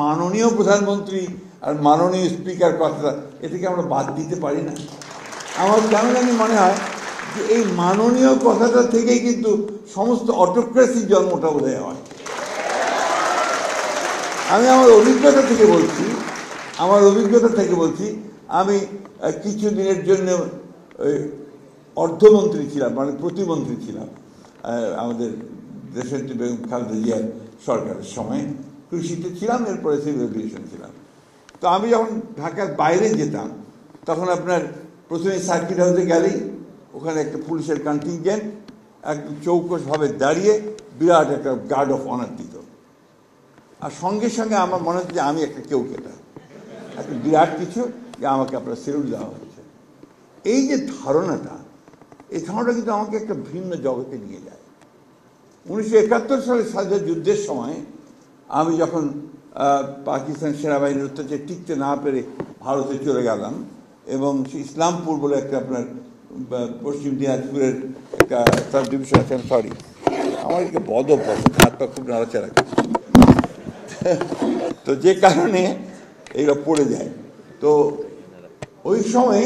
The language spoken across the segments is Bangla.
মাননীয় প্রধানমন্ত্রী আর মাননীয় স্পিকার কথাটা এ থেকে আমরা বাদ দিতে পারি না? আমার কেন জানি মনে হয় যে এই মাননীয় কথাটা থেকেই কিন্তু সমস্ত অটোক্রেসির জন্মটা বোধহয় হয়। আমি আমার অভিজ্ঞতা থেকে বলছি, আমি কিছু দিনের জন্য অর্থমন্ত্রী ছিলাম, মানে প্রতিমন্ত্রী ছিলাম আমাদের দেশের বেগম খালেদা জিয়ার সরকারের সময়। কৃষিতে ছিলাম, এরপরে সিভিল এভিয়েশন ছিলাম। তো আমি যখন ঢাকার বাইরে যেতাম তখন আপনার প্রথমে সার্কিট হাউসে গেলেই ওখানে একটা পুলিশের কন্টিনজেন্ট একদম চৌকসভাবে দাঁড়িয়ে বিরাট একটা গার্ড অফ অনার দিত। আর সঙ্গে সঙ্গে আমার মনে হচ্ছে যে আমি একটা কেউ কেটা, একটা বিরাট কিছু, যে আমাকে আপনার সেলুট দেওয়া হচ্ছে। এই যে ধারণাটা, এই ধারণাটা কিন্তু আমাকে একটা ভিন্ন জগতে নিয়ে যায়। 1971 সালে স্বাধীনতা যুদ্ধের সময় আমি যখন পাকিস্তান সেনাবাহিনীর অত্যাচারে টিকতে না পেরে ভারতে চলে গেলাম, এবং ইসলামপুর বলে একটা আপনার পশ্চিম দিনাজপুরের একটা সাব ডিভিশন আছে, সরি আমার একটা বদ অভ্যাস, হাত পা খুব নাড়াচাড়া করে, তো যে কারণে এইটা পড়ে যায়। তো ওই সময়ে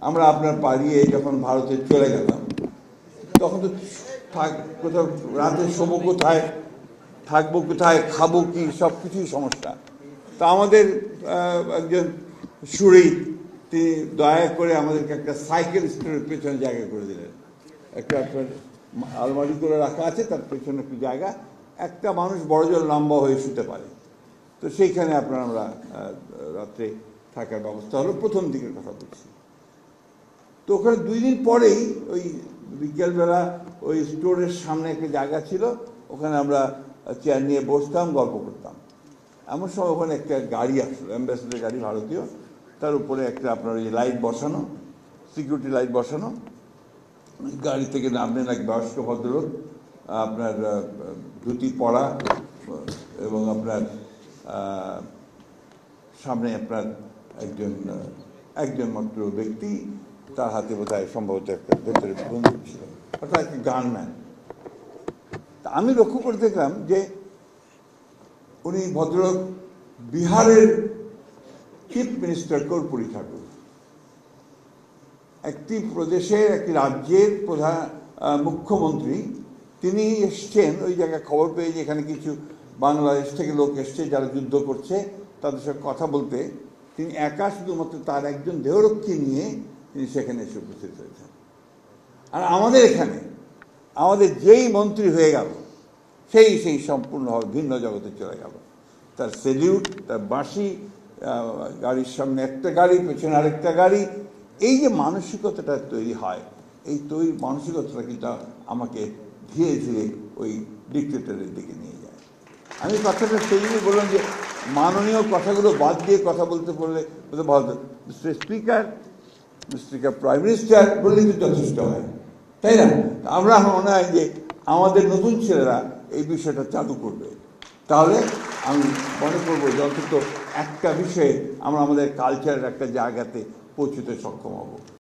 আমরা আপনার পালিয়ে যখন ভারতে চলে গেলাম, তখন তো কোথাও রাতে শোবো কোথায়, থাকবো কোথায়, খাবো কি, সব কিছুই সমস্যা। তা আমাদের একজন সুরেই তিনি দয়া করে আমাদেরকে একটা সাইকেল স্টোরের পেছনে জায়গা করে দিলেন। একটা আপনার আলমারি করে রাখা আছে, তার পেছনে একটু জায়গা, একটা মানুষ বড়জোর লম্বা হয়ে শুতে পারে। তো সেইখানে আপনার আমরা রাত্রে থাকার ব্যবস্থা হলো, প্রথম দিকের কথা বলছি। তো ওখানে 2 দিন পরেই ওই বিকেলবেলা ওই স্টোরের সামনে একটা জায়গা ছিল, ওখানে আমরা চেয়ার নিয়ে বসতাম, গল্প করতাম। এমন সময় ওখানে একটা গাড়ি আসলো, অ্যাম্বাসেডার গাড়ি ভারতীয়, তার উপরে একটা আপনার ওই লাইট বসানো, সিকিউরিটি লাইট বসানো। গাড়ি থেকে নামলেন এক বয়স্ক ভদ্রলোক, আপনার ধুতি পরা, এবং আপনার সামনে আপনার একজন মাত্র ব্যক্তি, তার হাতে বোধহয় সম্ভবত একটা ভেতরে বন্দুক ছিল, অর্থাৎ একটা গানম্যান। তা আমি লক্ষ্য করে দেখলাম যে উনি ভদ্রলোক বিহারের চিফ মিনিস্টার কর্পূরী ঠাকুর, একটি প্রদেশের, একটি রাজ্যের প্রধান মুখ্যমন্ত্রী। তিনি এসছেন ওই জায়গায়, খবর পেয়ে যে এখানে কিছু বাংলাদেশ থেকে লোক এসছে যারা যুদ্ধ করছে, তাদের সঙ্গে কথা বলতে। তিনি একা শুধুমাত্র তার একজন দেহরক্ষী নিয়ে তিনি সেখানে এসে উপস্থিত হয়েছেন। আর আমাদের এখানে আমাদের যেই মন্ত্রী হয়ে গেল, সেই সম্পূর্ণভাবে ভিন্ন জগতে চলে গেল। তার সেলিউট, তার বাঁশি, গাড়ির সামনে একটা গাড়ি, পেছনে আরেকটা গাড়ি। এই যে মানসিকতাটা তৈরি হয়, এই মানসিকতাটা কিন্তু আমাকে ধীরে ধীরে ওই ডিক্টেটরের দিকে নিয়ে যায়। আমি কথাটা সেই জন্যই বললাম যে মাননীয় কথাগুলো বাদ দিয়ে কথা বলতে বললে ভালো, mister speaker, mister prime minister বললে কিন্তু যথেষ্ট হয়, তাই না? আমরা মনে হয় যে আমাদের নতুন ছেলেরা এই বিষয়টা চালু করবে, তাহলে আমি মনে করবো যে অন্তত একটা বিষয়ে আমরা আমাদের কালচারের একটা জায়গাতে পৌঁছতে সক্ষম হব।